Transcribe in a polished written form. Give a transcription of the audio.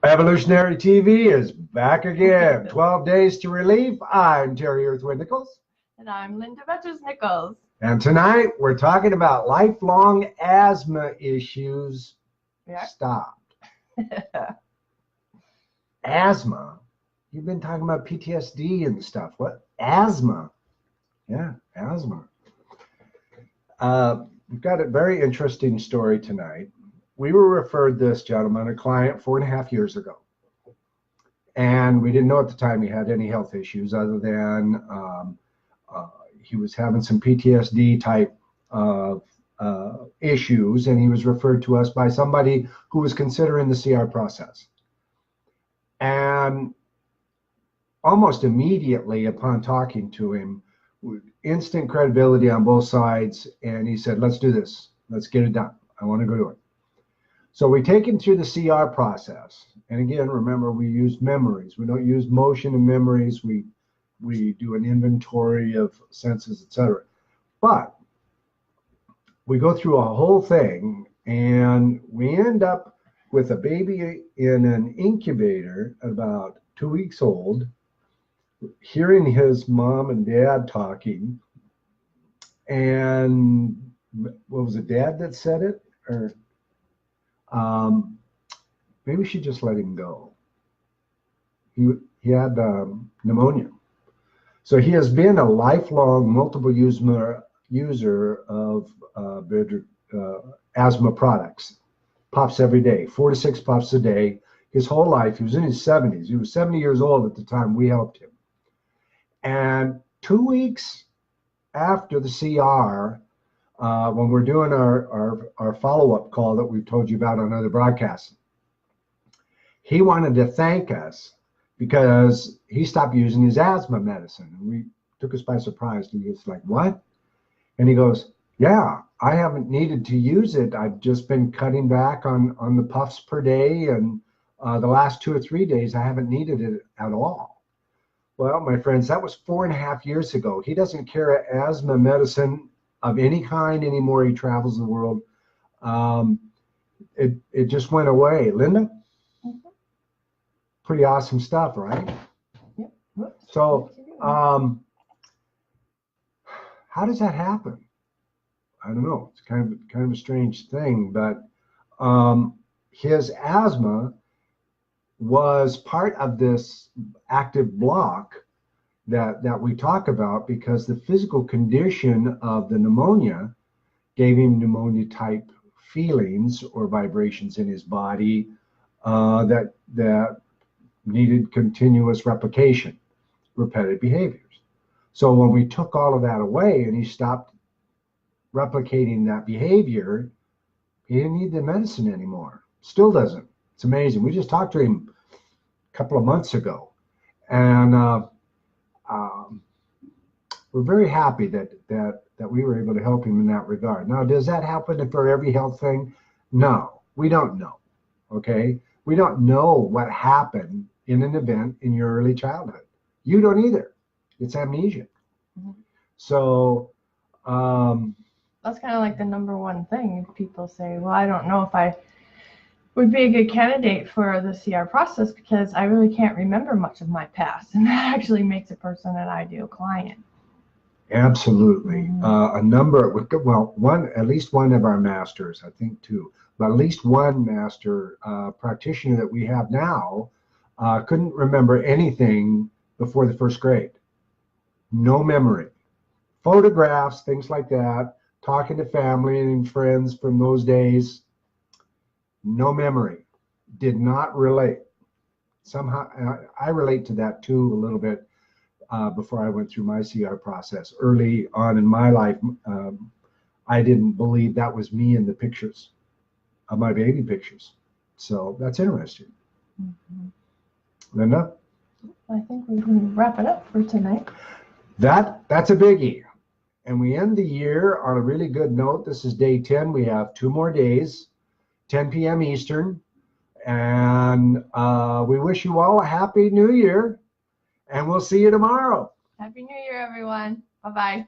Evolutionary TV is back again. 12 Days to Relief. I'm Terry Earthwind Nichols. And I'm Linda Vetches Nichols. And tonight we're talking about lifelong asthma issues. Yeah. Stopped. Asthma? You've been talking about PTSD and stuff. What? Asthma? Yeah, asthma. We've got a very interesting story tonight. We were referred this gentleman, a client, 4.5 years ago. And we didn't know at the time he had any health issues other than he was having some PTSD type of issues, and he was referred to us by somebody who was considering the CR process. And almost immediately upon talking to him, instant credibility on both sides, and he said, let's do this. Let's get it done. I want to go do it. So we take him through the CR process. And again, remember, we use memories. We don't use motion and memories. We do an inventory of senses, etc. But we go through a whole thing, and we end up with a baby in an incubator at about 2 weeks old, hearing his mom and dad talking. And what was it, Dad that said it? Or maybe we should just let him go. He had pneumonia. So he has been a lifelong multiple user of asthma products. Puffs every day, 4 to 6 puffs a day. His whole life, he was in his 70s. He was 70 years old at the time we helped him. And 2 weeks after the CR, when we're doing our follow-up call that we've told you about on other broadcasts, he wanted to thank us because he stopped using his asthma medicine. And we took us by surprise. He was like, what? And he goes, yeah, I haven't needed to use it. I've just been cutting back on the puffs per day. And the last 2 or 3 days, I haven't needed it at all. Well, my friends, that was 4.5 years ago. He doesn't carry asthma medicine of any kind anymore. He travels the world. It just went away. Linda? Mm-hmm. Pretty awesome stuff, right? Yep. So how does that happen? I don't know. It's kind of a strange thing, but his asthma was part of this active block that we talk about because the physical condition of the pneumonia gave him pneumonia type feelings or vibrations in his body that needed continuous replication, repetitive behaviors. So when we took all of that away and he stopped replicating that behavior, he didn't need the medicine anymore. Still doesn't. It's amazing. We just talked to him a couple of months ago, and we're very happy that we were able to help him in that regard. Now, does that happen for every health thing? No, we don't know. Okay, we don't know what happened in an event in your early childhood. You don't either. It's amnesia. Mm-hmm. So that's kind of like the number one thing. People say, well, I don't know if I would be a good candidate for the CR process because I really can't remember much of my past. And that actually makes a person an ideal client. Absolutely. At least one of our masters, I think two, but at least one master practitioner that we have now couldn't remember anything before the 1st grade. No memory. Photographs, things like that, talking to family and friends from those days, no memory. Did not relate. Somehow, I relate to that too a little bit before I went through my CR process. Early on in my life, I didn't believe that was me in the pictures of my baby pictures. So that's interesting. Mm-hmm. Linda? I think we can wrap it up for tonight. That's a biggie. And we end the year on a really good note. This is day 10. We have 2 more days, 10 p.m. Eastern. And we wish you all a happy new year. And we'll see you tomorrow. Happy New Year, everyone. Bye-bye.